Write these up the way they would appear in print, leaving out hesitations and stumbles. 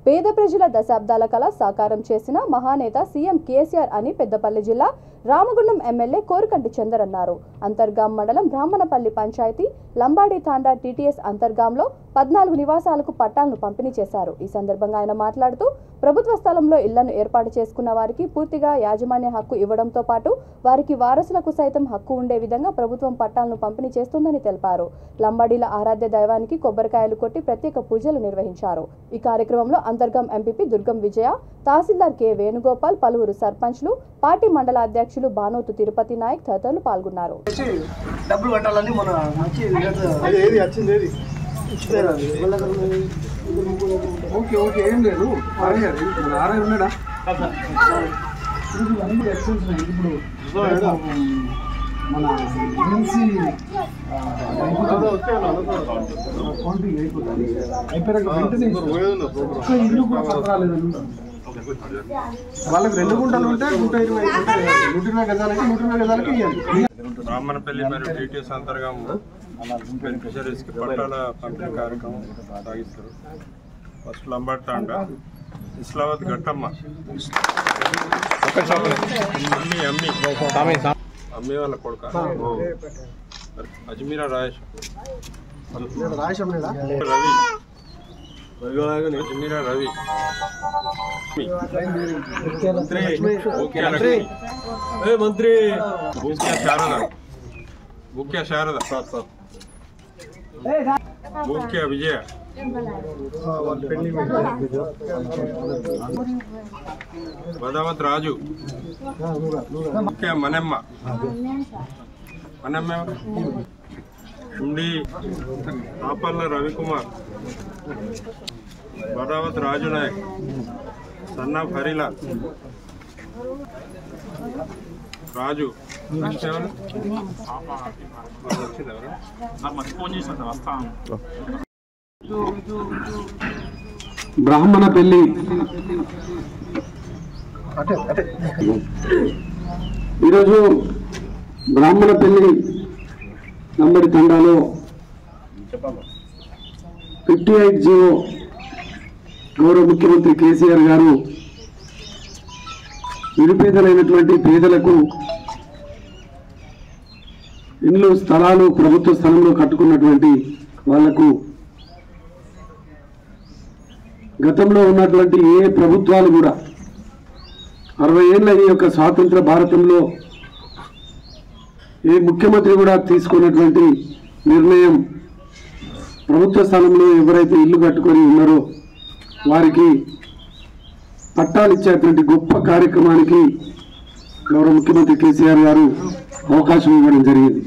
పేద ప్రజల దశాబ్దాల కళ సాకారం చేసిన మహానేత సీఎం కేసీఆర్ అని పెద్దపల్లి జిల్లా రామగుండం ఎమ్మెల్యే కోరుకంటి చందర్ అన్నారు. అంతర్గాం మండలం బ్రాహ్మణపల్లి పంచాయతీ లంబాడి తాండా టీటీఎస్ అంతర్గాంలో 14 నివాసాలకు పట్టాలను పంపిణీ చేశారు. ఈ సందర్భంగా ఆయన మాట్లాడుతూ ప్రభుత్వ స్థలంలో ఇళ్లను ఏర్పాటు చేసుకున్న వారికి పూర్తిగా యాజమాన్య హక్కు ఇవ్వడంతో పాటు వారికి వారసులకు సైతం హక్కు ఉండే విధంగా ప్రభుత్వం పట్టాలను పంపిణీ చేస్తుందని తెలిపారు. లంబాడీల ఆరాధ్య దైవానికి కొబ్బరికాయలు కొట్టి ప్రత్యేక పూజలు నిర్వహించారు. ఈ కార్యక్రమంలో అంతర్గాం ఎంపీపీ దుర్గం విజయ, తహసీల్దార్ కె వేణుగోపాల్, పలువురు సర్పంచ్లు, పార్టీ మండల అధ్యక్షులు బానోతు తిరుపతి నాయక్ తదితరులు పాల్గొన్నారు. వాళ్ళకి 2 గుంటలు ఉంటే 120 గజాలకి 120 గజాలకి ఇవ్వాలి. బ్రాహ్మణపల్లి మరియు టీటీఎస్ అంతర్గం బెనిఫిషరీస్కి పట్టాల పంపిణీ కార్యక్రమం సాగిస్తారు. ఫస్ట్ లంబాడి తాండా ఇస్లావత్ గట్టమ్మ అమ్మి వాళ్ళ కొడుక అజ్మీరా రాయేష్ రవి అజ్మీరా రవి మంత్రి ముఖ్య శారద ముఖ్య విజయ బదావత్ రాజు ముఖ్య మనెమ్మ ఉండి ఆపల్ల రవికుమార్, బదావత్ రాజు నాయక్, సన్నా ఫరీలా రాజు బ్రాహ్మణపల్లి ఈరోజు బ్రాహ్మణపల్లి నంబడి తండాలో 58 జీవో గౌరవ ముఖ్యమంత్రి కేసీఆర్ గారు నిరుపేదలైనటువంటి పేదలకు ఇండ్లు స్థలాలు ప్రభుత్వ స్థలంలో కట్టుకున్నటువంటి వాళ్లకు గతంలో ఉన్నటువంటి ఏ ప్రభుత్వాలు కూడా 60 ఏళ్ల ఈ యొక్క స్వాతంత్ర భారతంలో ఏ ముఖ్యమంత్రి కూడా తీసుకున్నటువంటి నిర్ణయం ప్రభుత్వ స్థలంలో ఎవరైతే ఇల్లు కట్టుకొని ఉన్నారో వారికి పట్టాలు ఇచ్చేటువంటి గొప్ప కార్యక్రమానికి గౌరవ ముఖ్యమంత్రి కేసీఆర్ గారు అవకాశం ఇవ్వడం జరిగింది.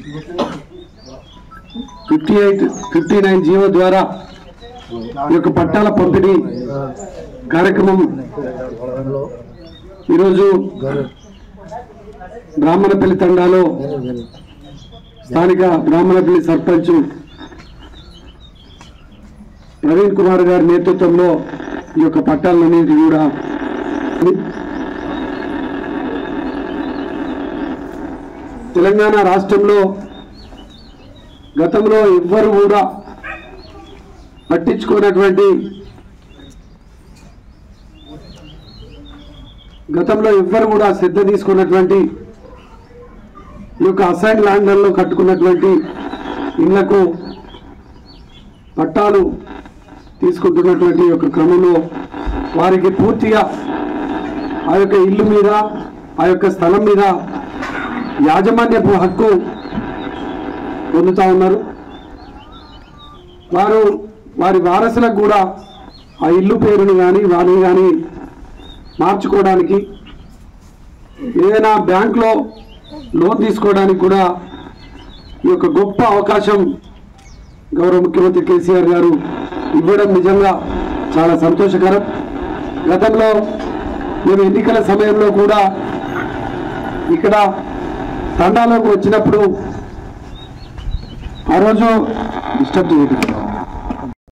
59 జీవో ద్వారా ఈ యొక్క పట్టాల పంపిణీ కార్యక్రమం ఈరోజు బ్రాహ్మణపల్లి తండాలో స్థానిక బ్రాహ్మణపల్లి సర్పంచ్ ప్రవీణ్ కుమార్ గారి నేతృత్వంలో ఈ యొక్క పట్టాలన్నింటినీ కూడా తెలంగాణ రాష్ట్రంలో గతంలో ఎవ్వరు కూడా పట్టించుకున్నటువంటి శ్రద్ధ తీసుకున్నటువంటి ఈ యొక్క అసైన్ ల్యాండ్లలో కట్టుకున్నటువంటి ఇళ్లకు పట్టాలు తీసుకుంటున్నటువంటి యొక్క క్రమంలో వారికి పూర్తిగా ఆ యొక్క ఇల్లు మీద ఆ యొక్క స్థలం మీద యాజమాన్యపు హక్కు పొందుతూ ఉన్నారు. వారి వారసులకు కూడా ఆ ఇల్లు పేరుని కానీ వారిని కానీ మార్చుకోవడానికి ఏదైనా బ్యాంకులో లోన్ తీసుకోవడానికి కూడా ఈ యొక్క గొప్ప అవకాశం గౌరవ ముఖ్యమంత్రి కేసీఆర్ గారు ఇవ్వడం నిజంగా చాలా సంతోషకరం. గతంలో మేము ఎన్నికల సమయంలో కూడా ఇక్కడ తండాలోకి వచ్చినప్పుడు ఆ రోజు డిస్టర్బ్ చేయదు